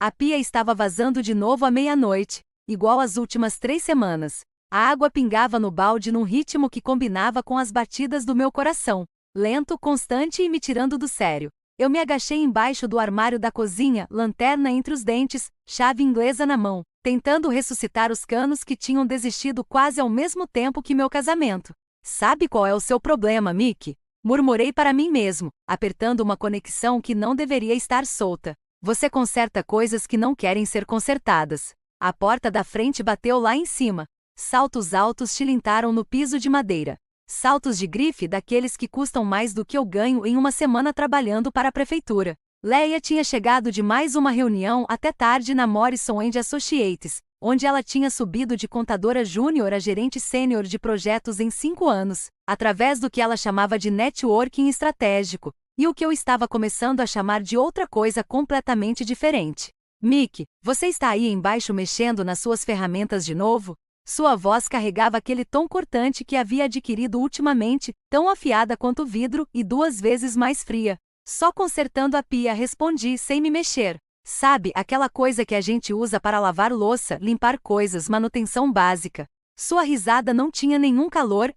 A pia estava vazando de novo à meia-noite, igual às últimas 3 semanas. A água pingava no balde num ritmo que combinava com as batidas do meu coração, lento, constante e me tirando do sério. Eu me agachei embaixo do armário da cozinha, lanterna entre os dentes, chave inglesa na mão, tentando ressuscitar os canos que tinham desistido quase ao mesmo tempo que meu casamento. Sabe qual é o seu problema, Mickey? Murmurei para mim mesmo, apertando uma conexão que não deveria estar solta. Você conserta coisas que não querem ser consertadas. A porta da frente bateu lá em cima. Saltos altos tilintaram no piso de madeira. Saltos de grife daqueles que custam mais do que eu ganho em uma semana trabalhando para a prefeitura. Leia tinha chegado de mais uma reunião até tarde na Morrison & Associates, onde ela tinha subido de contadora júnior a gerente sênior de projetos em 5 anos, através do que ela chamava de networking estratégico, e o que eu estava começando a chamar de outra coisa completamente diferente. Mick, você está aí embaixo mexendo nas suas ferramentas de novo? Sua voz carregava aquele tom cortante que havia adquirido ultimamente, tão afiada quanto o vidro e 2 vezes mais fria. Só consertando a pia, respondi sem me mexer. Sabe, aquela coisa que a gente usa para lavar louça, limpar coisas, manutenção básica. Sua risada não tinha nenhum calor,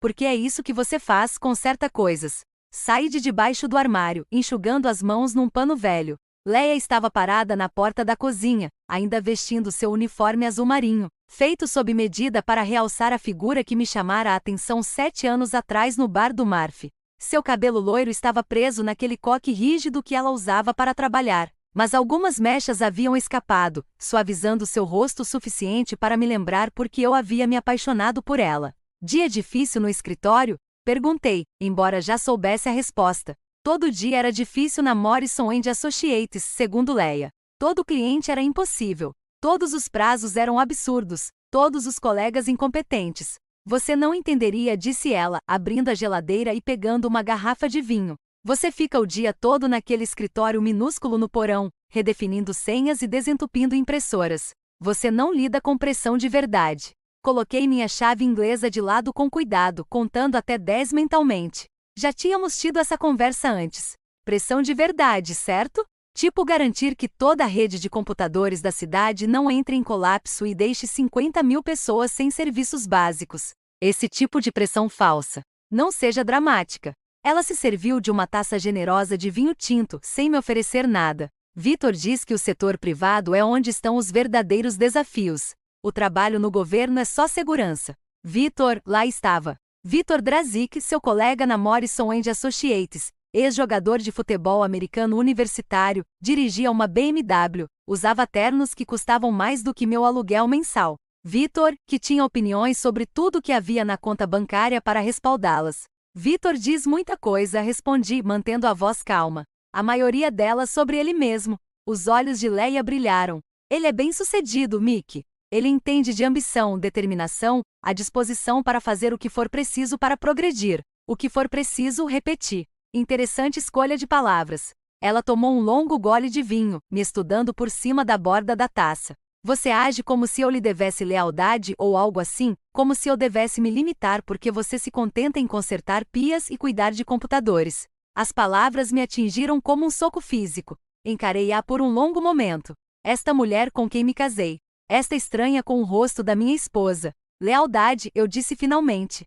porque é isso que você faz, conserta coisas. Saí de debaixo do armário, enxugando as mãos num pano velho. Leia estava parada na porta da cozinha, ainda vestindo seu uniforme azul marinho, feito sob medida para realçar a figura que me chamara a atenção 7 anos atrás no bar do Murphy. Seu cabelo loiro estava preso naquele coque rígido que ela usava para trabalhar, mas algumas mechas haviam escapado, suavizando seu rosto o suficiente para me lembrar por que eu havia me apaixonado por ela. Dia difícil no escritório? Perguntei, embora já soubesse a resposta. Todo dia era difícil na Morrison & Associates, segundo Leia. Todo cliente era impossível. Todos os prazos eram absurdos. Todos os colegas incompetentes. Você não entenderia, disse ela, abrindo a geladeira e pegando uma garrafa de vinho. Você fica o dia todo naquele escritório minúsculo no porão, redefinindo senhas e desentupindo impressoras. Você não lida com pressão de verdade. Coloquei minha chave inglesa de lado com cuidado, contando até 10 mentalmente. Já tínhamos tido essa conversa antes. Pressão de verdade, certo? Tipo garantir que toda a rede de computadores da cidade não entre em colapso e deixe 50.000 pessoas sem serviços básicos. Esse tipo de pressão falsa. Não seja dramática. Ela se serviu de uma taça generosa de vinho tinto, sem me oferecer nada. Victor diz que o setor privado é onde estão os verdadeiros desafios. O trabalho no governo é só segurança. Victor, lá estava. Victor Drazik, seu colega na Morrison & Associates, ex-jogador de futebol americano universitário, dirigia uma BMW, usava ternos que custavam mais do que meu aluguel mensal. Victor, que tinha opiniões sobre tudo que havia na conta bancária para respaldá-las. Victor diz muita coisa, respondi, mantendo a voz calma. A maioria delas sobre ele mesmo. Os olhos de Leia brilharam. Ele é bem-sucedido, Mick. Ele entende de ambição, determinação, a disposição para fazer o que for preciso para progredir. O que for preciso, repeti. Interessante escolha de palavras. Ela tomou um longo gole de vinho, me estudando por cima da borda da taça. Você age como se eu lhe devesse lealdade ou algo assim, como se eu devesse me limitar porque você se contenta em consertar pias e cuidar de computadores. As palavras me atingiram como um soco físico. Encarei-a por um longo momento. Esta mulher com quem me casei. Esta estranha com o rosto da minha esposa. Lealdade, eu disse finalmente.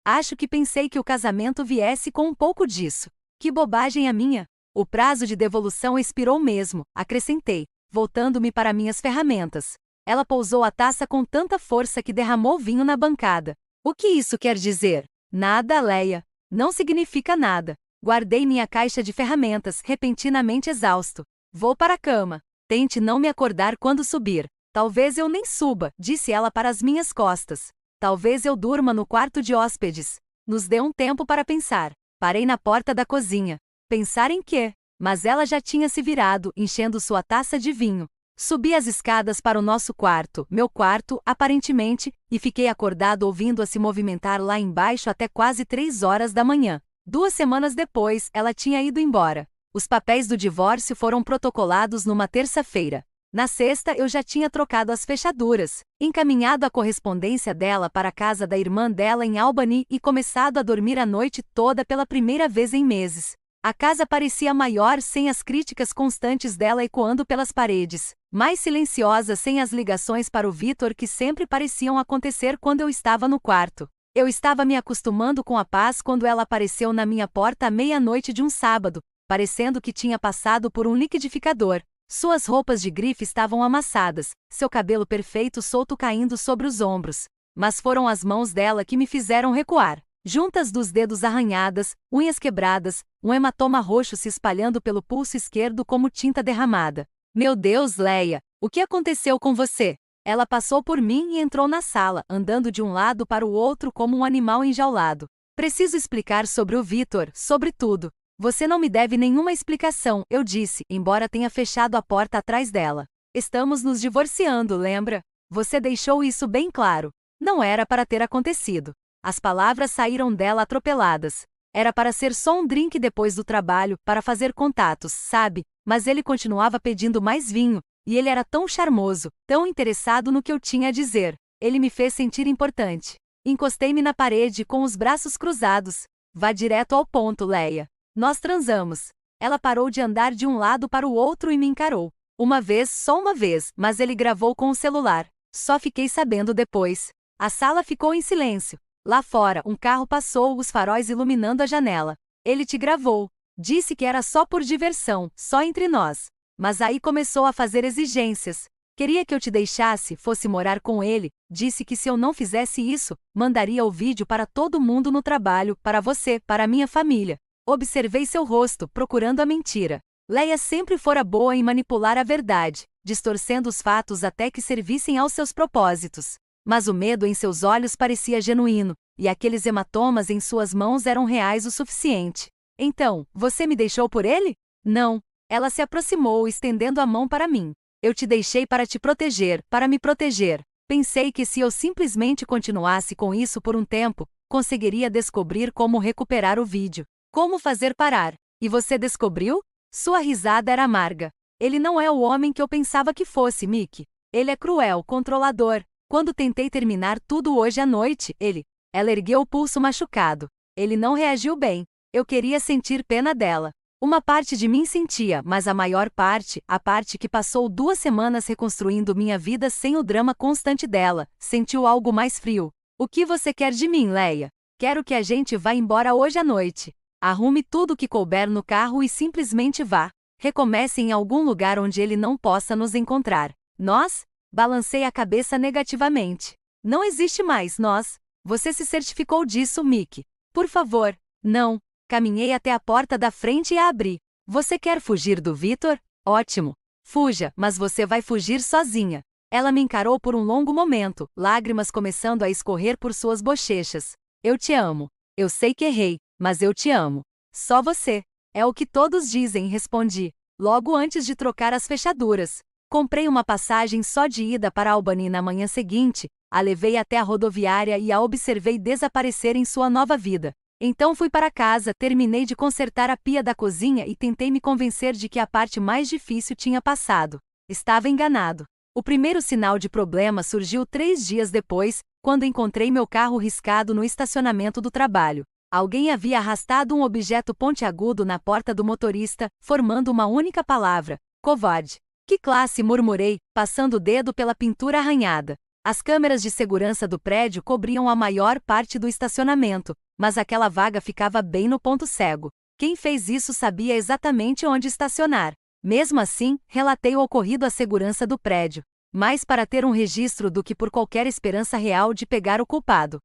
Acho que pensei que o casamento viesse com um pouco disso. Que bobagem a minha. O prazo de devolução expirou mesmo, acrescentei, voltando-me para minhas ferramentas. Ela pousou a taça com tanta força que derramou vinho na bancada. O que isso quer dizer? Nada, Leia. Não significa nada. Guardei minha caixa de ferramentas, repentinamente exausto. Vou para a cama. Tente não me acordar quando subir. Talvez eu nem suba, disse ela para as minhas costas. Talvez eu durma no quarto de hóspedes. Nos dê um tempo para pensar. Parei na porta da cozinha. Pensar em quê? Mas ela já tinha se virado, enchendo sua taça de vinho. Subi as escadas para o nosso quarto, meu quarto, aparentemente, e fiquei acordado ouvindo-a se movimentar lá embaixo até quase 3 horas da manhã. 2 semanas depois, ela tinha ido embora. Os papéis do divórcio foram protocolados numa terça-feira. Na sexta eu já tinha trocado as fechaduras, encaminhado a correspondência dela para a casa da irmã dela em Albany e começado a dormir a noite toda pela primeira vez em meses. A casa parecia maior sem as críticas constantes dela ecoando pelas paredes, mais silenciosa sem as ligações para o Vitor que sempre pareciam acontecer quando eu estava no quarto. Eu estava me acostumando com a paz quando ela apareceu na minha porta à meia-noite de um sábado, parecendo que tinha passado por um liquidificador. Suas roupas de grife estavam amassadas, seu cabelo perfeito solto caindo sobre os ombros. Mas foram as mãos dela que me fizeram recuar. Juntas dos dedos arranhadas, unhas quebradas, um hematoma roxo se espalhando pelo pulso esquerdo como tinta derramada. Meu Deus, Leia, o que aconteceu com você? Ela passou por mim e entrou na sala, andando de um lado para o outro como um animal enjaulado. Preciso explicar sobre o Vitor, sobre tudo. Você não me deve nenhuma explicação, eu disse, embora tenha fechado a porta atrás dela. Estamos nos divorciando, lembra? Você deixou isso bem claro. Não era para ter acontecido. As palavras saíram dela atropeladas. Era para ser só um drink depois do trabalho, para fazer contatos, sabe? Mas ele continuava pedindo mais vinho, e ele era tão charmoso, tão interessado no que eu tinha a dizer. Ele me fez sentir importante. Encostei-me na parede com os braços cruzados. Vá direto ao ponto, Leia. Nós transamos. Ela parou de andar de um lado para o outro e me encarou. Uma vez, só uma vez, mas ele gravou com o celular. Só fiquei sabendo depois. A sala ficou em silêncio. Lá fora, um carro passou, os faróis iluminando a janela. Ele te gravou. Disse que era só por diversão, só entre nós. Mas aí começou a fazer exigências. Queria que eu te deixasse, fosse morar com ele. Disse que se eu não fizesse isso, mandaria o vídeo para todo mundo no trabalho, para você, para minha família. Observei seu rosto, procurando a mentira. Leia sempre fora boa em manipular a verdade, distorcendo os fatos até que servissem aos seus propósitos. Mas o medo em seus olhos parecia genuíno, e aqueles hematomas em suas mãos eram reais o suficiente. Então, você me deixou por ele? Não. Ela se aproximou, estendendo a mão para mim. Eu te deixei para te proteger, para me proteger. Pensei que se eu simplesmente continuasse com isso por um tempo, conseguiria descobrir como recuperar o vídeo. Como fazer parar? E você descobriu? Sua risada era amarga. Ele não é o homem que eu pensava que fosse, Mickey. Ele é cruel, controlador. Quando tentei terminar tudo hoje à noite, Ela ergueu o pulso machucado. Ele não reagiu bem. Eu queria sentir pena dela. Uma parte de mim sentia, mas a maior parte, a parte que passou 2 semanas reconstruindo minha vida sem o drama constante dela, sentiu algo mais frio. O que você quer de mim, Leia? Quero que a gente vá embora hoje à noite. Arrume tudo que couber no carro e simplesmente vá. Recomece em algum lugar onde ele não possa nos encontrar. Nós? Balancei a cabeça negativamente. Não existe mais nós. Você se certificou disso, Mickey. Por favor, não. Caminhei até a porta da frente e a abri. Você quer fugir do Vitor? Ótimo. Fuja, mas você vai fugir sozinha. Ela me encarou por um longo momento, lágrimas começando a escorrer por suas bochechas. Eu te amo. Eu sei que errei, mas eu te amo. Só você. É o que todos dizem, respondi. Logo antes de trocar as fechaduras. Comprei uma passagem só de ida para Albany na manhã seguinte, a levei até a rodoviária e a observei desaparecer em sua nova vida. Então fui para casa, terminei de consertar a pia da cozinha e tentei me convencer de que a parte mais difícil tinha passado. Estava enganado. O primeiro sinal de problema surgiu 3 dias depois, quando encontrei meu carro riscado no estacionamento do trabalho. Alguém havia arrastado um objeto pontiagudo na porta do motorista, formando uma única palavra: covarde. Que classe, murmurei, passando o dedo pela pintura arranhada. As câmeras de segurança do prédio cobriam a maior parte do estacionamento, mas aquela vaga ficava bem no ponto cego. Quem fez isso sabia exatamente onde estacionar. Mesmo assim, relatei o ocorrido à segurança do prédio, mais para ter um registro do que por qualquer esperança real de pegar o culpado.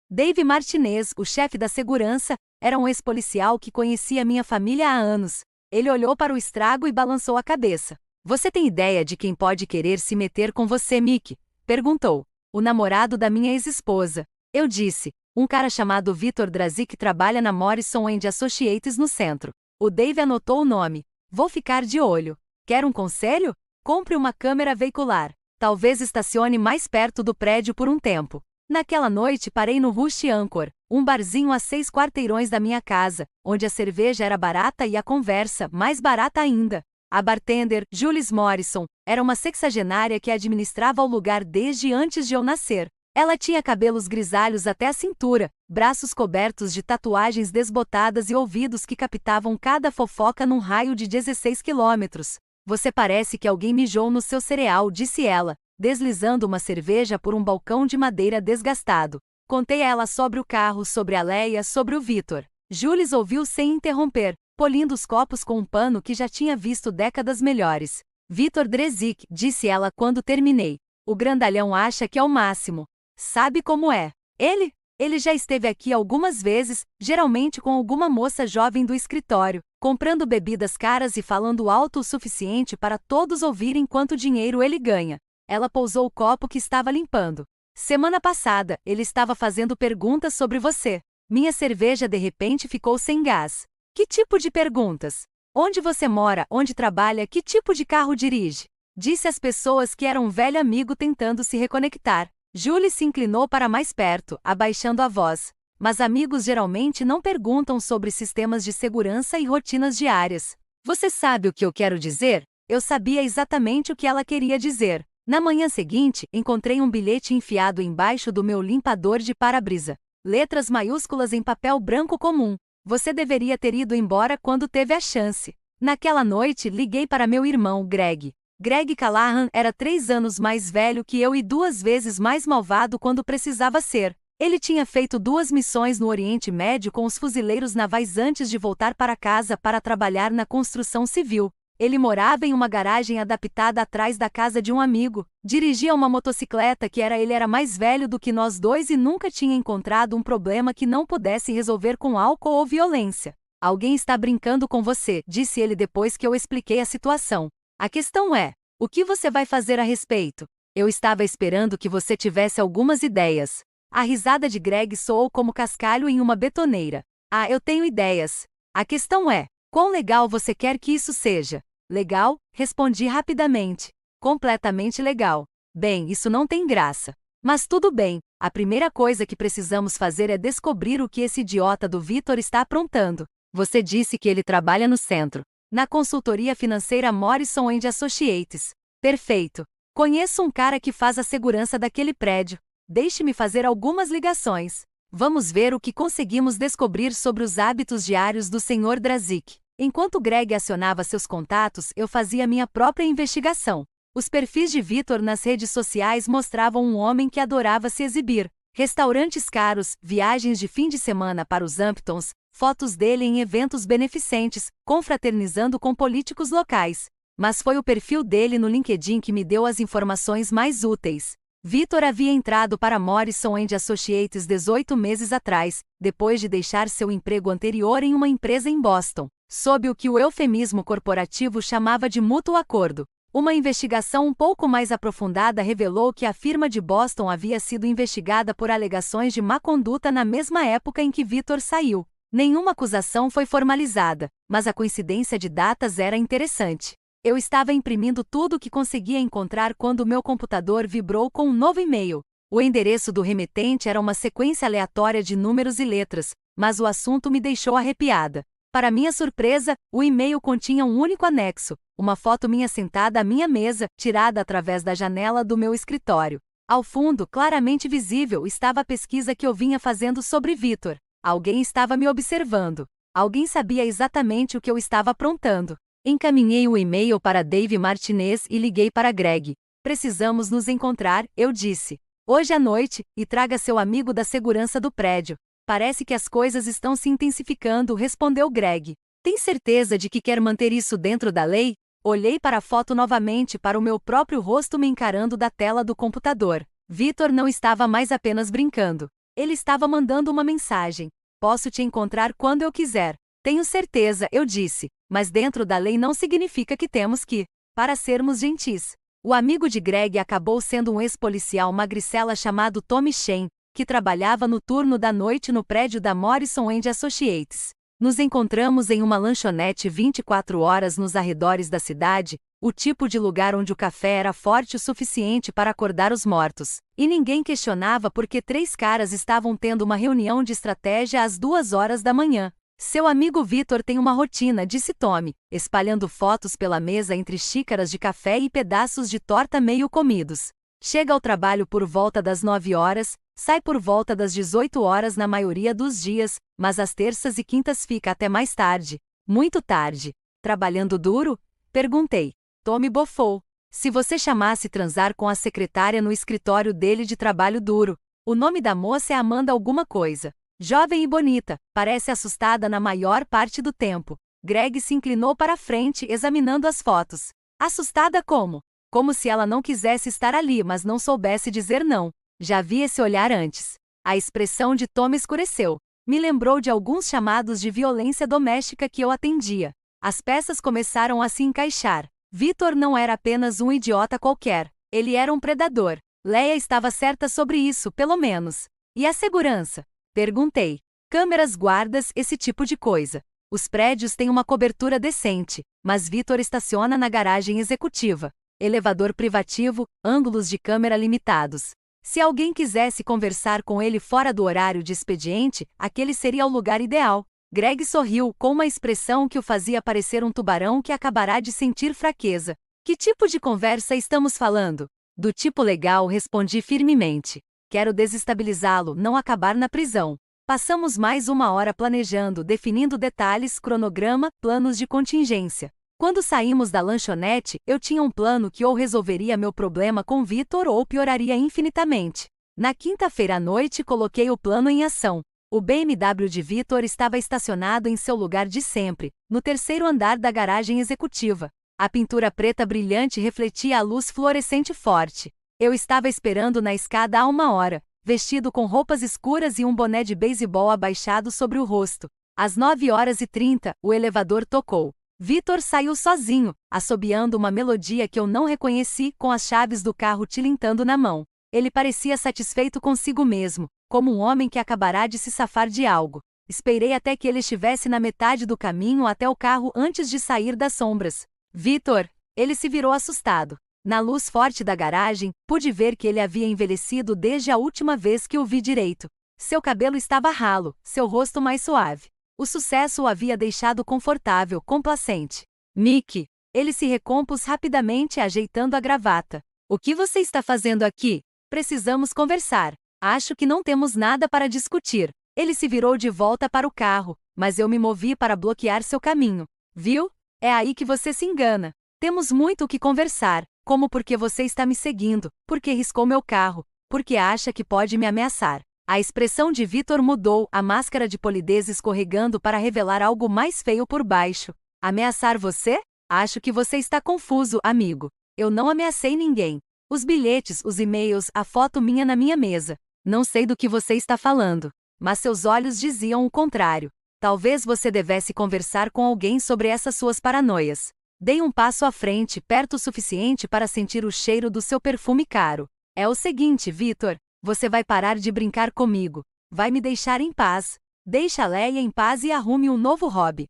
Dave Martinez, o chefe da segurança, era um ex-policial que conhecia minha família há anos. Ele olhou para o estrago e balançou a cabeça. Você tem ideia de quem pode querer se meter com você, Mickey? Perguntou. O namorado da minha ex-esposa. Eu disse. Um cara chamado Vitor Drazik que trabalha na Morrison & Associates no centro. O Dave anotou o nome. Vou ficar de olho. Quer um conselho? Compre uma câmera veicular. Talvez estacione mais perto do prédio por um tempo. Naquela noite parei no Rush Anchor, um barzinho a 6 quarteirões da minha casa, onde a cerveja era barata e a conversa mais barata ainda. A bartender, Jules Morrison, era uma sexagenária que administrava o lugar desde antes de eu nascer. Ela tinha cabelos grisalhos até a cintura, braços cobertos de tatuagens desbotadas e ouvidos que captavam cada fofoca num raio de 16 quilômetros. Você parece que alguém mijou no seu cereal, disse ela, deslizando uma cerveja por um balcão de madeira desgastado. Contei a ela sobre o carro, sobre a Leia, sobre o Vitor. Jules ouviu sem interromper, polindo os copos com um pano que já tinha visto décadas melhores. Vitor Drezik, disse ela quando terminei. O grandalhão acha que é o máximo. Sabe como é? Ele já esteve aqui algumas vezes, geralmente com alguma moça jovem do escritório, comprando bebidas caras e falando alto o suficiente para todos ouvirem quanto dinheiro ele ganha. Ela pousou o copo que estava limpando. Semana passada, ele estava fazendo perguntas sobre você. Minha cerveja de repente ficou sem gás. Que tipo de perguntas? Onde você mora, onde trabalha, que tipo de carro dirige? Disse às pessoas que era um velho amigo tentando se reconectar. Julie se inclinou para mais perto, abaixando a voz. Mas amigos geralmente não perguntam sobre sistemas de segurança e rotinas diárias. Você sabe o que eu quero dizer? Eu sabia exatamente o que ela queria dizer. Na manhã seguinte, encontrei um bilhete enfiado embaixo do meu limpador de para-brisa. Letras maiúsculas em papel branco comum. Você deveria ter ido embora quando teve a chance. Naquela noite, liguei para meu irmão, Greg. Greg Callahan era 3 anos mais velho que eu e 2 vezes mais malvado quando precisava ser. Ele tinha feito 2 missões no Oriente Médio com os fuzileiros navais antes de voltar para casa para trabalhar na construção civil. Ele morava em uma garagem adaptada atrás da casa de um amigo. Dirigia uma motocicleta que ele era mais velho do que nós dois e nunca tinha encontrado um problema que não pudesse resolver com álcool ou violência. Alguém está brincando com você, disse ele depois que eu expliquei a situação. A questão é, o que você vai fazer a respeito? Eu estava esperando que você tivesse algumas ideias. A risada de Greg soou como cascalho em uma betoneira. Ah, eu tenho ideias. A questão é, quão legal você quer que isso seja? Legal? Respondi rapidamente. Completamente legal. Bem, isso não tem graça. Mas tudo bem, a primeira coisa que precisamos fazer é descobrir o que esse idiota do Vitor está aprontando. Você disse que ele trabalha no centro. Na consultoria financeira Morrison & Associates. Perfeito. Conheço um cara que faz a segurança daquele prédio. Deixe-me fazer algumas ligações. Vamos ver o que conseguimos descobrir sobre os hábitos diários do Sr. Drazik. Enquanto Greg acionava seus contatos, eu fazia minha própria investigação. Os perfis de Vitor nas redes sociais mostravam um homem que adorava se exibir. Restaurantes caros, viagens de fim de semana para os Hamptons, fotos dele em eventos beneficentes, confraternizando com políticos locais. Mas foi o perfil dele no LinkedIn que me deu as informações mais úteis. Vitor havia entrado para Morrison & Associates 18 meses atrás, depois de deixar seu emprego anterior em uma empresa em Boston, sob o que o eufemismo corporativo chamava de mútuo acordo. Uma investigação um pouco mais aprofundada revelou que a firma de Boston havia sido investigada por alegações de má conduta na mesma época em que Vitor saiu. Nenhuma acusação foi formalizada, mas a coincidência de datas era interessante. Eu estava imprimindo tudo o que conseguia encontrar quando meu computador vibrou com um novo e-mail. O endereço do remetente era uma sequência aleatória de números e letras, mas o assunto me deixou arrepiada. Para minha surpresa, o e-mail continha um único anexo, uma foto minha sentada à minha mesa, tirada através da janela do meu escritório. Ao fundo, claramente visível, estava a pesquisa que eu vinha fazendo sobre Vitor. Alguém estava me observando. Alguém sabia exatamente o que eu estava aprontando. Encaminhei o e-mail para Dave Martinez e liguei para Greg. Precisamos nos encontrar, eu disse. Hoje à noite, e traga seu amigo da segurança do prédio. Parece que as coisas estão se intensificando, respondeu Greg. Tem certeza de que quer manter isso dentro da lei? Olhei para a foto novamente para o meu próprio rosto me encarando da tela do computador. Vitor não estava mais apenas brincando. Ele estava mandando uma mensagem. Posso te encontrar quando eu quiser. Tenho certeza, eu disse, mas dentro da lei não significa que temos que, para sermos gentis. O amigo de Greg acabou sendo um ex-policial magricela chamado Tommy Shen, que trabalhava no turno da noite no prédio da Morrison & Associates. Nos encontramos em uma lanchonete 24 horas nos arredores da cidade, o tipo de lugar onde o café era forte o suficiente para acordar os mortos. E ninguém questionava por que 3 caras estavam tendo uma reunião de estratégia às 2 horas da manhã. Seu amigo Vitor tem uma rotina, disse Tommy, espalhando fotos pela mesa entre xícaras de café e pedaços de torta meio comidos. Chega ao trabalho por volta das 9 horas, sai por volta das 18 horas na maioria dos dias, mas às terças e quintas fica até mais tarde. Muito tarde. Trabalhando duro? Perguntei. Tommy bofou. Se você chamasse transar com a secretária no escritório dele de trabalho duro. O nome da moça é Amanda alguma coisa. Jovem e bonita, parece assustada na maior parte do tempo. Greg se inclinou para a frente examinando as fotos. Assustada como? Como se ela não quisesse estar ali, mas não soubesse dizer não. Já vi esse olhar antes. A expressão de Tom escureceu. Me lembrou de alguns chamados de violência doméstica que eu atendia. As peças começaram a se encaixar. Victor não era apenas um idiota qualquer. Ele era um predador. Leia estava certa sobre isso, pelo menos. E a segurança? Perguntei. Câmeras, guardas, esse tipo de coisa. Os prédios têm uma cobertura decente, mas Victor estaciona na garagem executiva. Elevador privativo, ângulos de câmera limitados. Se alguém quisesse conversar com ele fora do horário de expediente, aquele seria o lugar ideal. Greg sorriu com uma expressão que o fazia parecer um tubarão que acabará de sentir fraqueza. Que tipo de conversa estamos falando? Do tipo legal, respondi firmemente. Quero desestabilizá-lo, não acabar na prisão. Passamos mais 1 hora planejando, definindo detalhes, cronograma, planos de contingência. Quando saímos da lanchonete, eu tinha um plano que ou resolveria meu problema com Victor ou pioraria infinitamente. Na quinta-feira à noite coloquei o plano em ação. O BMW de Victor estava estacionado em seu lugar de sempre, no terceiro andar da garagem executiva. A pintura preta brilhante refletia a luz fluorescente forte. Eu estava esperando na escada há 1 hora, vestido com roupas escuras e um boné de beisebol abaixado sobre o rosto. Às 9h30, o elevador tocou. Victor saiu sozinho, assobiando uma melodia que eu não reconheci, com as chaves do carro tilintando na mão. Ele parecia satisfeito consigo mesmo, como um homem que acabará de se safar de algo. Esperei até que ele estivesse na metade do caminho até o carro antes de sair das sombras. Victor! Ele se virou assustado. Na luz forte da garagem, pude ver que ele havia envelhecido desde a última vez que o vi direito. Seu cabelo estava ralo, seu rosto mais suave. O sucesso o havia deixado confortável, complacente. Nick! Ele se recompôs rapidamente, ajeitando a gravata. O que você está fazendo aqui? Precisamos conversar. Acho que não temos nada para discutir. Ele se virou de volta para o carro, mas eu me movi para bloquear seu caminho. Viu? É aí que você se engana. Temos muito o que conversar, como porque você está me seguindo, porque riscou meu carro, porque acha que pode me ameaçar. A expressão de Victor mudou, a máscara de polidez escorregando para revelar algo mais feio por baixo. Ameaçar você? Acho que você está confuso, amigo. Eu não ameacei ninguém. Os bilhetes, os e-mails, a foto minha na minha mesa. Não sei do que você está falando. Mas seus olhos diziam o contrário. Talvez você devesse conversar com alguém sobre essas suas paranoias. Dei um passo à frente, perto o suficiente para sentir o cheiro do seu perfume caro. É o seguinte, Victor. Você vai parar de brincar comigo. Vai me deixar em paz. Deixa a Leia em paz e arrume um novo hobby.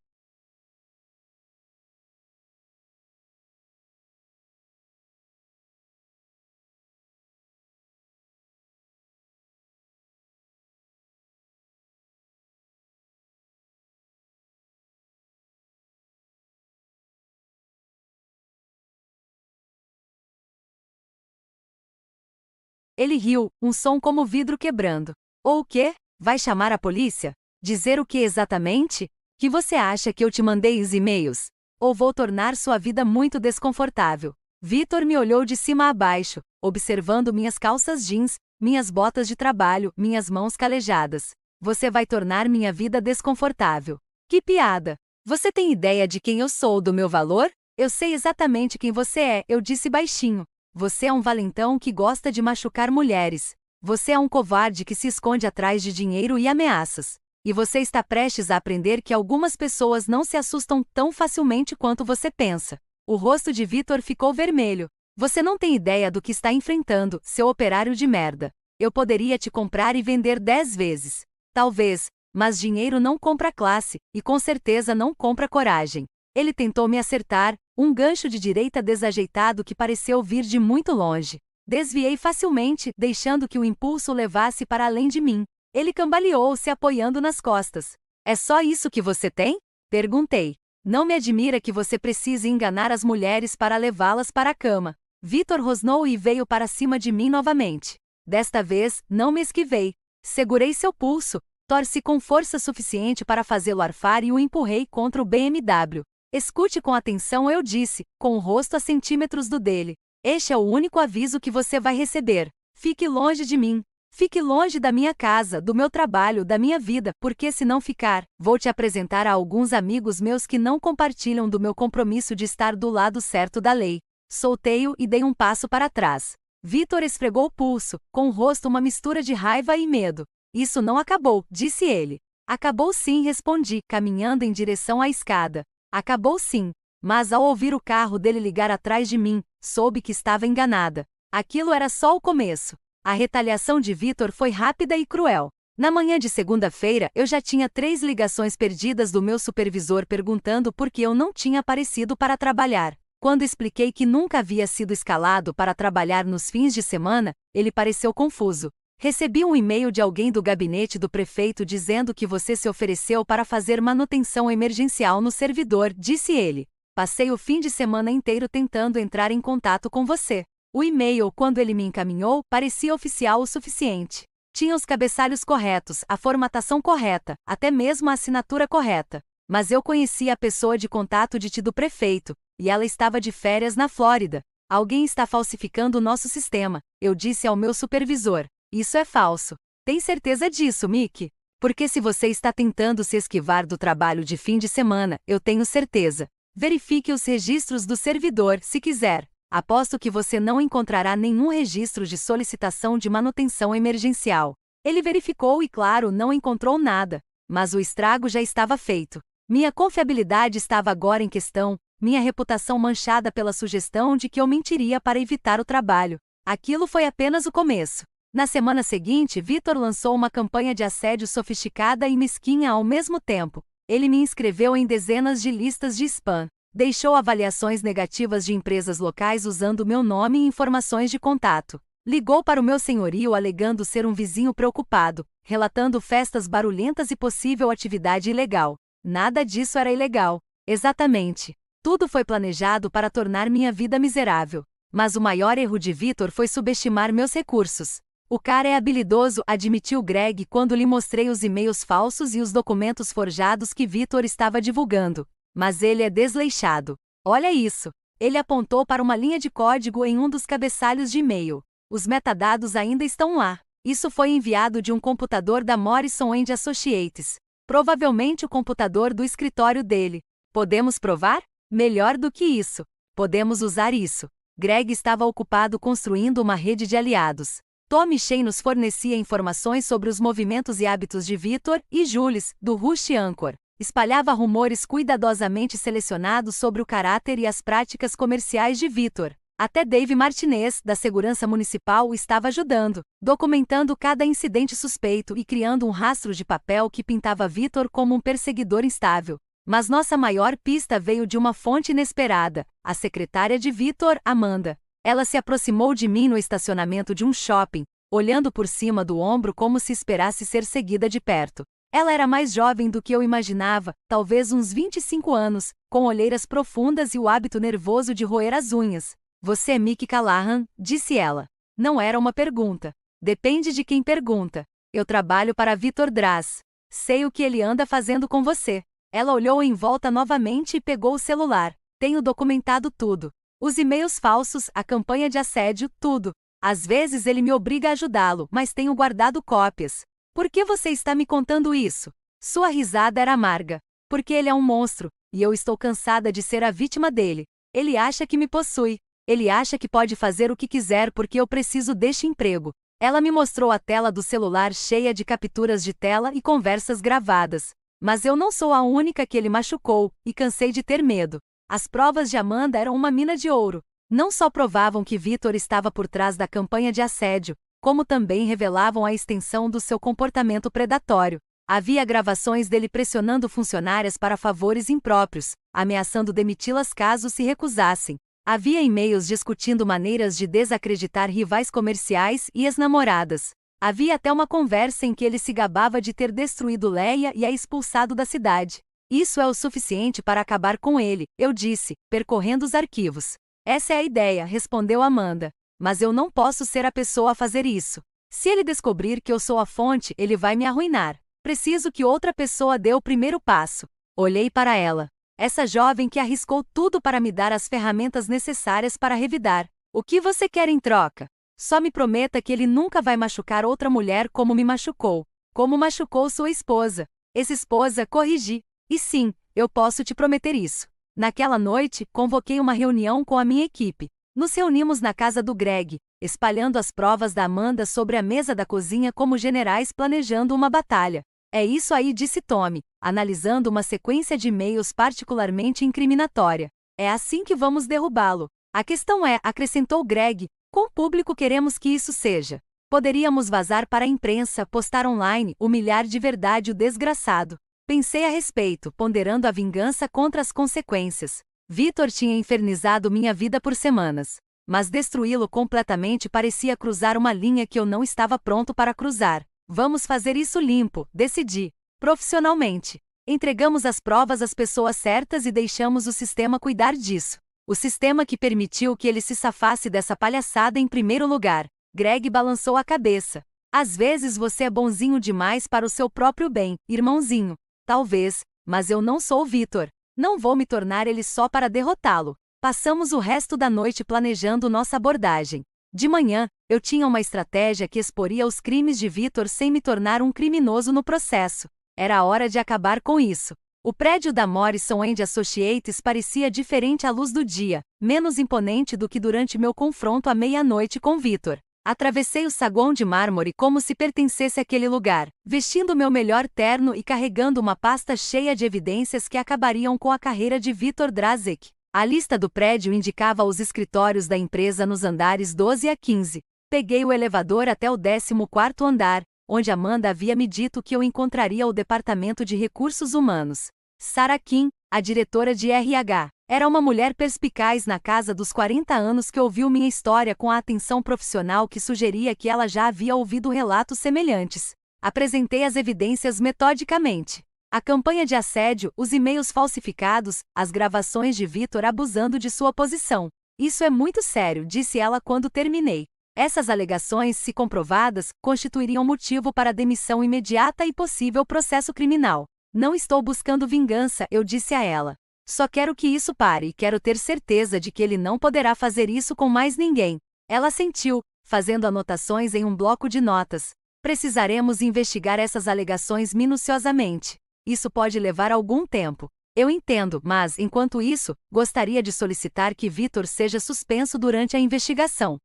Ele riu, um som como vidro quebrando. Ou o quê? Vai chamar a polícia? Dizer o que exatamente? Que você acha que eu te mandei os e-mails? Ou vou tornar sua vida muito desconfortável? Victor me olhou de cima a baixo, observando minhas calças jeans, minhas botas de trabalho, minhas mãos calejadas. Você vai tornar minha vida desconfortável. Que piada! Você tem ideia de quem eu sou, do meu valor? Eu sei exatamente quem você é, eu disse baixinho. Você é um valentão que gosta de machucar mulheres. Você é um covarde que se esconde atrás de dinheiro e ameaças. E você está prestes a aprender que algumas pessoas não se assustam tão facilmente quanto você pensa. O rosto de Victor ficou vermelho. Você não tem ideia do que está enfrentando, seu operário de merda. Eu poderia te comprar e vender 10 vezes. Talvez, mas dinheiro não compra classe, e com certeza não compra coragem. Ele tentou me acertar, um gancho de direita desajeitado que pareceu vir de muito longe. Desviei facilmente, deixando que o impulso levasse para além de mim. Ele cambaleou, se apoiando nas costas. É só isso que você tem? Perguntei. Não me admira que você precise enganar as mulheres para levá-las para a cama. Vitor rosnou e veio para cima de mim novamente. Desta vez, não me esquivei. Segurei seu pulso, torci com força suficiente para fazê-lo arfar e o empurrei contra o BMW. Escute com atenção, eu disse, com o rosto a centímetros do dele. Este é o único aviso que você vai receber. Fique longe de mim. Fique longe da minha casa, do meu trabalho, da minha vida, porque se não ficar, vou te apresentar a alguns amigos meus que não compartilham do meu compromisso de estar do lado certo da lei. Soltei-o e dei um passo para trás. Vitor esfregou o pulso, com o rosto uma mistura de raiva e medo. Isso não acabou, disse ele. Acabou sim, respondi, caminhando em direção à escada. Acabou sim. Mas ao ouvir o carro dele ligar atrás de mim, soube que estava enganada. Aquilo era só o começo. A retaliação de Vitor foi rápida e cruel. Na manhã de segunda-feira, eu já tinha 3 ligações perdidas do meu supervisor perguntando por que eu não tinha aparecido para trabalhar. Quando expliquei que nunca havia sido escalado para trabalhar nos fins de semana, ele pareceu confuso. Recebi um e-mail de alguém do gabinete do prefeito dizendo que você se ofereceu para fazer manutenção emergencial no servidor, disse ele. Passei o fim de semana inteiro tentando entrar em contato com você. O e-mail, quando ele me encaminhou, parecia oficial o suficiente. Tinha os cabeçalhos corretos, a formatação correta, até mesmo a assinatura correta. Mas eu conhecia a pessoa de contato de ti do prefeito, e ela estava de férias na Flórida. Alguém está falsificando o nosso sistema, eu disse ao meu supervisor. Isso é falso. Tem certeza disso, Mickey? Porque se você está tentando se esquivar do trabalho de fim de semana, eu tenho certeza. Verifique os registros do servidor, se quiser. Aposto que você não encontrará nenhum registro de solicitação de manutenção emergencial. Ele verificou e, claro, não encontrou nada. Mas o estrago já estava feito. Minha confiabilidade estava agora em questão, minha reputação manchada pela sugestão de que eu mentiria para evitar o trabalho. Aquilo foi apenas o começo. Na semana seguinte, Vitor lançou uma campanha de assédio sofisticada e mesquinha ao mesmo tempo. Ele me inscreveu em dezenas de listas de spam. Deixou avaliações negativas de empresas locais usando meu nome e informações de contato. Ligou para o meu senhorio alegando ser um vizinho preocupado, relatando festas barulhentas e possível atividade ilegal. Nada disso era ilegal. Exatamente. Tudo foi planejado para tornar minha vida miserável. Mas o maior erro de Vitor foi subestimar meus recursos. O cara é habilidoso, admitiu Greg quando lhe mostrei os e-mails falsos e os documentos forjados que Vitor estava divulgando. Mas ele é desleixado. Olha isso. Ele apontou para uma linha de código em um dos cabeçalhos de e-mail. Os metadados ainda estão lá. Isso foi enviado de um computador da Morrison & Associates. Provavelmente o computador do escritório dele. Podemos provar? Melhor do que isso. Podemos usar isso. Greg estava ocupado construindo uma rede de aliados. Tommy Shea nos fornecia informações sobre os movimentos e hábitos de Vitor e Jules, do Rush Anchor. Espalhava rumores cuidadosamente selecionados sobre o caráter e as práticas comerciais de Vitor. Até Dave Martinez, da Segurança Municipal, estava ajudando, documentando cada incidente suspeito e criando um rastro de papel que pintava Vitor como um perseguidor instável. Mas nossa maior pista veio de uma fonte inesperada, a secretária de Vitor, Amanda. Ela se aproximou de mim no estacionamento de um shopping, olhando por cima do ombro como se esperasse ser seguida de perto. Ela era mais jovem do que eu imaginava, talvez uns 25 anos, com olheiras profundas e o hábito nervoso de roer as unhas. Você é Mickey Callahan, disse ela. Não era uma pergunta. Depende de quem pergunta. Eu trabalho para Vitor Dras. Sei o que ele anda fazendo com você. Ela olhou em volta novamente e pegou o celular. Tenho documentado tudo. Os e-mails falsos, a campanha de assédio, tudo. Às vezes ele me obriga a ajudá-lo, mas tenho guardado cópias. Por que você está me contando isso? Sua risada era amarga. Porque ele é um monstro, e eu estou cansada de ser a vítima dele. Ele acha que me possui. Ele acha que pode fazer o que quiser porque eu preciso deste emprego. Ela me mostrou a tela do celular cheia de capturas de tela e conversas gravadas. Mas eu não sou a única que ele machucou, e cansei de ter medo. As provas de Amanda eram uma mina de ouro. Não só provavam que Vitor estava por trás da campanha de assédio, como também revelavam a extensão do seu comportamento predatório. Havia gravações dele pressionando funcionárias para favores impróprios, ameaçando demiti-las caso se recusassem. Havia e-mails discutindo maneiras de desacreditar rivais comerciais e ex-namoradas. Havia até uma conversa em que ele se gabava de ter destruído Leia e a expulsado da cidade. Isso é o suficiente para acabar com ele, eu disse, percorrendo os arquivos. Essa é a ideia, respondeu Amanda. Mas eu não posso ser a pessoa a fazer isso. Se ele descobrir que eu sou a fonte, ele vai me arruinar. Preciso que outra pessoa dê o primeiro passo. Olhei para ela. Essa jovem que arriscou tudo para me dar as ferramentas necessárias para revidar. O que você quer em troca? Só me prometa que ele nunca vai machucar outra mulher como me machucou. Como machucou sua esposa. Ex-esposa, corrigi. E sim, eu posso te prometer isso. Naquela noite, convoquei uma reunião com a minha equipe. Nos reunimos na casa do Greg, espalhando as provas da Amanda sobre a mesa da cozinha como generais planejando uma batalha. É isso aí, disse Tommy, analisando uma sequência de e-mails particularmente incriminatória. É assim que vamos derrubá-lo. A questão é, acrescentou Greg, quão público queremos que isso seja? Poderíamos vazar para a imprensa, postar online, humilhar de verdade o desgraçado. Pensei a respeito, ponderando a vingança contra as consequências. Victor tinha infernizado minha vida por semanas. Mas destruí-lo completamente parecia cruzar uma linha que eu não estava pronto para cruzar. Vamos fazer isso limpo, decidi. Profissionalmente. Entregamos as provas às pessoas certas e deixamos o sistema cuidar disso. O sistema que permitiu que ele se safasse dessa palhaçada em primeiro lugar. Greg balançou a cabeça. Às vezes você é bonzinho demais para o seu próprio bem, irmãozinho. Talvez, mas eu não sou o Victor. Não vou me tornar ele só para derrotá-lo. Passamos o resto da noite planejando nossa abordagem. De manhã, eu tinha uma estratégia que exporia os crimes de Victor sem me tornar um criminoso no processo. Era a hora de acabar com isso. O prédio da Morrison & Associates parecia diferente à luz do dia, menos imponente do que durante meu confronto à meia-noite com Victor. Atravessei o saguão de mármore como se pertencesse àquele lugar, vestindo meu melhor terno e carregando uma pasta cheia de evidências que acabariam com a carreira de Victor Drazek. A lista do prédio indicava os escritórios da empresa nos andares 12 a 15. Peguei o elevador até o 14º andar, onde Amanda havia me dito que eu encontraria o Departamento de Recursos Humanos. Sarah Kim, a diretora de RH, era uma mulher perspicaz na casa dos 40 anos que ouviu minha história com a atenção profissional que sugeria que ela já havia ouvido relatos semelhantes. Apresentei as evidências metodicamente. A campanha de assédio, os e-mails falsificados, as gravações de Victor abusando de sua posição. Isso é muito sério, disse ela quando terminei. Essas alegações, se comprovadas, constituiriam motivo para demissão imediata e possível processo criminal. Não estou buscando vingança, eu disse a ela. Só quero que isso pare e quero ter certeza de que ele não poderá fazer isso com mais ninguém. Ela assentiu, fazendo anotações em um bloco de notas. Precisaremos investigar essas alegações minuciosamente. Isso pode levar algum tempo. Eu entendo, mas, enquanto isso, gostaria de solicitar que Victor seja suspenso durante a investigação.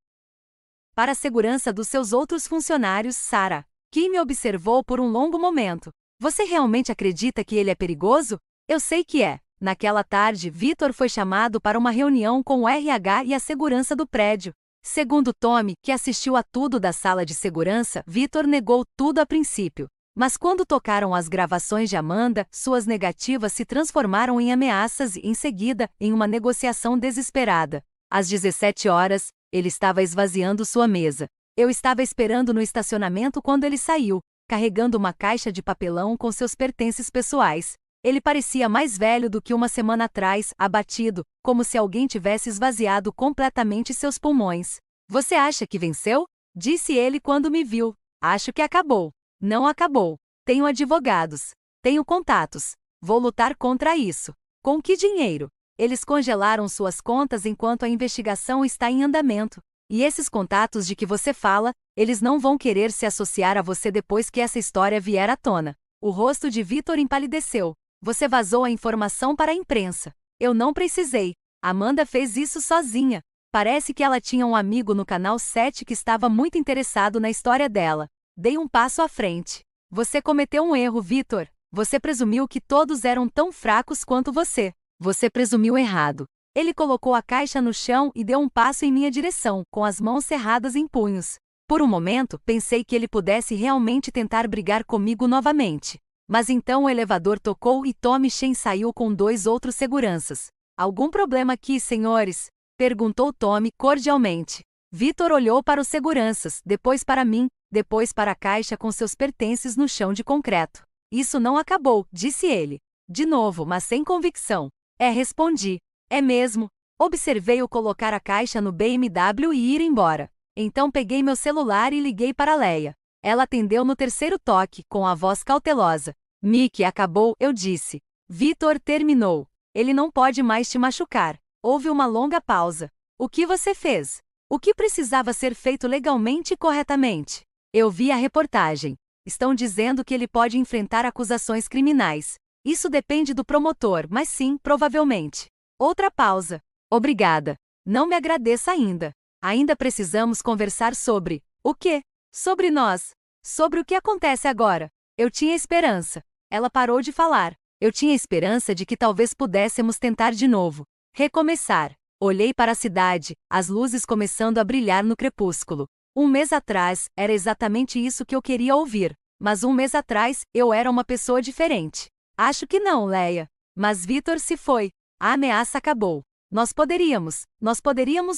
Para a segurança dos seus outros funcionários, Sarah, que me observou por um longo momento. Você realmente acredita que ele é perigoso? Eu sei que é. Naquela tarde, Victor foi chamado para uma reunião com o RH e a segurança do prédio. Segundo Tommy, que assistiu a tudo da sala de segurança, Victor negou tudo a princípio. Mas quando tocaram as gravações de Amanda, suas negativas se transformaram em ameaças e, em seguida, em uma negociação desesperada. Às 17 horas, ele estava esvaziando sua mesa. Eu estava esperando no estacionamento quando ele saiu, carregando uma caixa de papelão com seus pertences pessoais. Ele parecia mais velho do que uma semana atrás, abatido, como se alguém tivesse esvaziado completamente seus pulmões. Você acha que venceu? Disse ele quando me viu. Acho que acabou. Não acabou. Tenho advogados. Tenho contatos. Vou lutar contra isso. Com que dinheiro? Eles congelaram suas contas enquanto a investigação está em andamento. E esses contatos de que você fala, eles não vão querer se associar a você depois que essa história vier à tona. O rosto de Victor empalideceu. Você vazou a informação para a imprensa. Eu não precisei. Amanda fez isso sozinha. Parece que ela tinha um amigo no canal 7 que estava muito interessado na história dela. Dei um passo à frente. Você cometeu um erro, Victor. Você presumiu que todos eram tão fracos quanto você. Você presumiu errado. Ele colocou a caixa no chão e deu um passo em minha direção, com as mãos cerradas em punhos. Por um momento, pensei que ele pudesse realmente tentar brigar comigo novamente. Mas então o elevador tocou e Tommy Shen saiu com 2 outros seguranças. Algum problema aqui, senhores? Perguntou Tommy cordialmente. Victor olhou para os seguranças, depois para mim, depois para a caixa com seus pertences no chão de concreto. Isso não acabou, disse ele. De novo, mas sem convicção. Respondi. É mesmo. Observei-o colocar a caixa no BMW e ir embora. Então peguei meu celular e liguei para Leia. Ela atendeu no terceiro toque, com a voz cautelosa. Mickey, acabou, eu disse. Vitor, terminou. Ele não pode mais te machucar. Houve uma longa pausa. O que você fez? O que precisava ser feito legalmente e corretamente? Eu vi a reportagem. Estão dizendo que ele pode enfrentar acusações criminais. Isso depende do promotor, mas sim, provavelmente. Outra pausa. Obrigada. Não me agradeça ainda. Ainda precisamos conversar sobre... O quê? Sobre nós. Sobre o que acontece agora. Eu tinha esperança. Ela parou de falar. Eu tinha esperança de que talvez pudéssemos tentar de novo. Recomeçar. Olhei para a cidade, as luzes começando a brilhar no crepúsculo. Um mês atrás, era exatamente isso que eu queria ouvir. Mas um mês atrás, eu era uma pessoa diferente. Acho que não, Leia. Mas Vitor se foi. A ameaça acabou. Nós poderíamos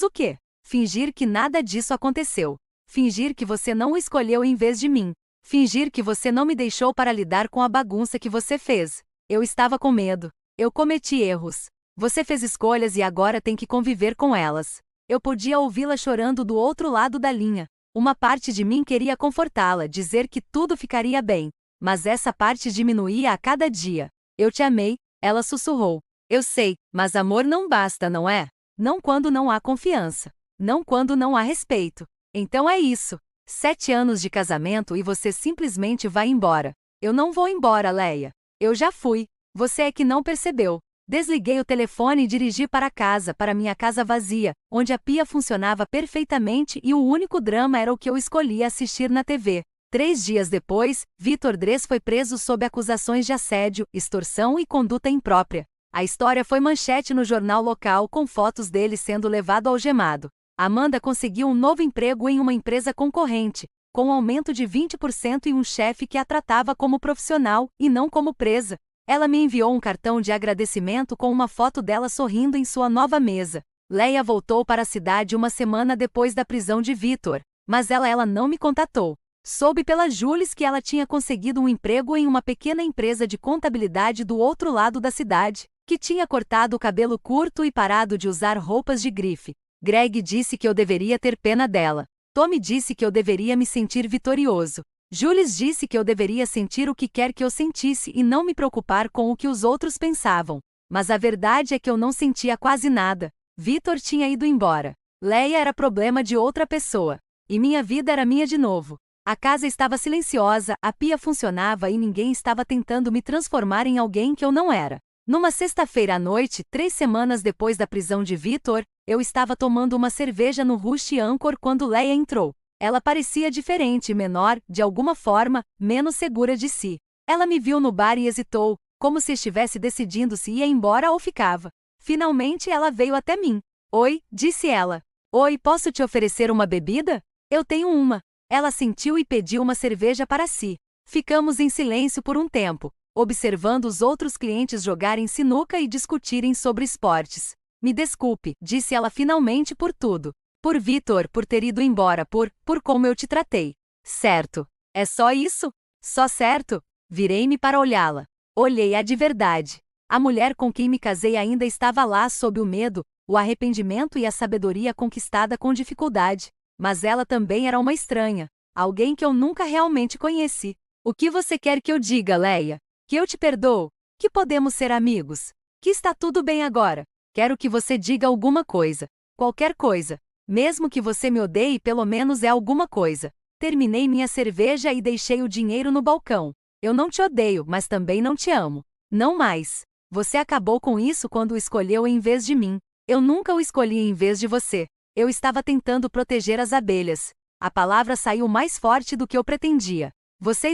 o quê? Fingir que nada disso aconteceu. Fingir que você não o escolheu em vez de mim. Fingir que você não me deixou para lidar com a bagunça que você fez. Eu estava com medo. Eu cometi erros. Você fez escolhas e agora tem que conviver com elas. Eu podia ouvi-la chorando do outro lado da linha. Uma parte de mim queria confortá-la, dizer que tudo ficaria bem. Mas essa parte diminuía a cada dia. Eu te amei, ela sussurrou. Eu sei, mas amor não basta, não é? Não quando não há confiança. Não quando não há respeito. Então é isso. 7 anos de casamento e você simplesmente vai embora. Eu não vou embora, Leia. Eu já fui. Você é que não percebeu. Desliguei o telefone e dirigi para casa, para minha casa vazia, onde a pia funcionava perfeitamente e o único drama era o que eu escolhia assistir na TV. 3 dias depois, Vitor Dres foi preso sob acusações de assédio, extorsão e conduta imprópria. A história foi manchete no jornal local com fotos dele sendo levado algemado. Amanda conseguiu um novo emprego em uma empresa concorrente, com um aumento de 20% e um chefe que a tratava como profissional e não como presa. Ela me enviou um cartão de agradecimento com uma foto dela sorrindo em sua nova mesa. Leia voltou para a cidade uma semana depois da prisão de Vitor, mas ela não me contatou. Soube pela Jules que ela tinha conseguido um emprego em uma pequena empresa de contabilidade do outro lado da cidade, que tinha cortado o cabelo curto e parado de usar roupas de grife. Greg disse que eu deveria ter pena dela. Tommy disse que eu deveria me sentir vitorioso. Jules disse que eu deveria sentir o que quer que eu sentisse e não me preocupar com o que os outros pensavam. Mas a verdade é que eu não sentia quase nada. Vitor tinha ido embora. Leia era problema de outra pessoa. E minha vida era minha de novo. A casa estava silenciosa, a pia funcionava e ninguém estava tentando me transformar em alguém que eu não era. Numa sexta-feira à noite, 3 semanas depois da prisão de Vitor, eu estava tomando uma cerveja no Rush Anchor quando Leia entrou. Ela parecia diferente, menor, de alguma forma, menos segura de si. Ela me viu no bar e hesitou, como se estivesse decidindo se ia embora ou ficava. Finalmente ela veio até mim. Oi, disse ela. Oi, posso te oferecer uma bebida? Eu tenho uma. Ela sentiu e pediu uma cerveja para si. Ficamos em silêncio por um tempo, observando os outros clientes jogarem sinuca e discutirem sobre esportes. Me desculpe, disse ela finalmente por tudo. Por Vitor, por ter ido embora, por como eu te tratei. Certo. É só isso? Só certo? Virei-me para olhá-la. Olhei-a de verdade. A mulher com quem me casei ainda estava lá sob o medo, o arrependimento e a sabedoria conquistada com dificuldade. Mas ela também era uma estranha. Alguém que eu nunca realmente conheci. O que você quer que eu diga, Leia? Que eu te perdoo? Que podemos ser amigos? Que está tudo bem agora? Quero que você diga alguma coisa. Qualquer coisa. Mesmo que você me odeie, pelo menos é alguma coisa. Terminei minha cerveja e deixei o dinheiro no balcão. Eu não te odeio, mas também não te amo. Não mais. Você acabou com isso quando o escolheu em vez de mim. Eu nunca o escolhi em vez de você. Eu estava tentando proteger as abelhas. A palavra saiu mais forte do que eu pretendia. Você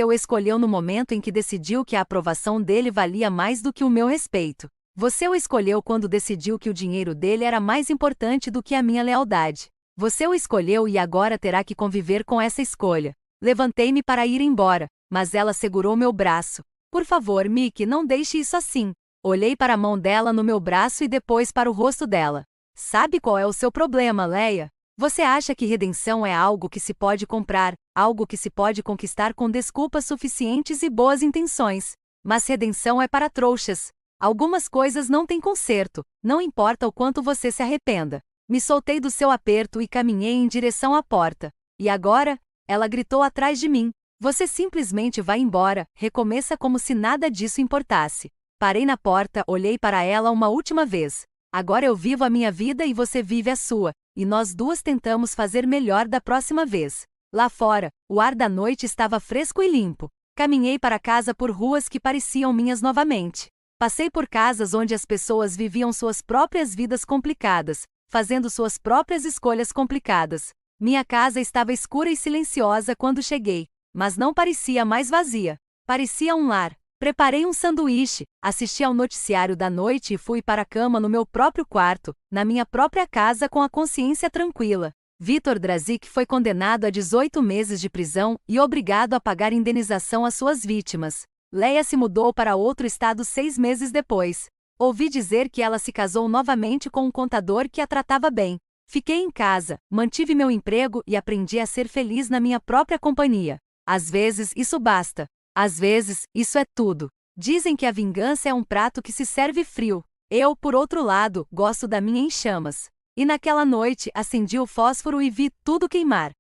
o escolheu no momento em que decidiu que a aprovação dele valia mais do que o meu respeito. Você o escolheu quando decidiu que o dinheiro dele era mais importante do que a minha lealdade. Você o escolheu e agora terá que conviver com essa escolha. Levantei-me para ir embora, mas ela segurou meu braço. Por favor, Mickey, não deixe isso assim. Olhei para a mão dela no meu braço e depois para o rosto dela. Sabe qual é o seu problema, Leia? Você acha que redenção é algo que se pode comprar, algo que se pode conquistar com desculpas suficientes e boas intenções. Mas redenção é para trouxas. Algumas coisas não têm conserto, não importa o quanto você se arrependa. Me soltei do seu aperto e caminhei em direção à porta. E agora? Ela gritou atrás de mim. Você simplesmente vai embora, recomeça como se nada disso importasse. Parei na porta, olhei para ela uma última vez. Agora eu vivo a minha vida e você vive a sua, e nós duas tentamos fazer melhor da próxima vez. Lá fora, o ar da noite estava fresco e limpo. Caminhei para casa por ruas que pareciam minhas novamente. Passei por casas onde as pessoas viviam suas próprias vidas complicadas, fazendo suas próprias escolhas complicadas. Minha casa estava escura e silenciosa quando cheguei, mas não parecia mais vazia. Parecia um lar. Preparei um sanduíche, assisti ao noticiário da noite e fui para a cama no meu próprio quarto, na minha própria casa com a consciência tranquila. Vitor Drazik foi condenado a 18 meses de prisão e obrigado a pagar indenização às suas vítimas. Leia se mudou para outro estado 6 meses depois. Ouvi dizer que ela se casou novamente com um contador que a tratava bem. Fiquei em casa, mantive meu emprego e aprendi a ser feliz na minha própria companhia. Às vezes isso basta. Às vezes, isso é tudo. Dizem que a vingança é um prato que se serve frio. Eu, por outro lado, gosto da minha em chamas. E naquela noite, acendi o fósforo e vi tudo queimar.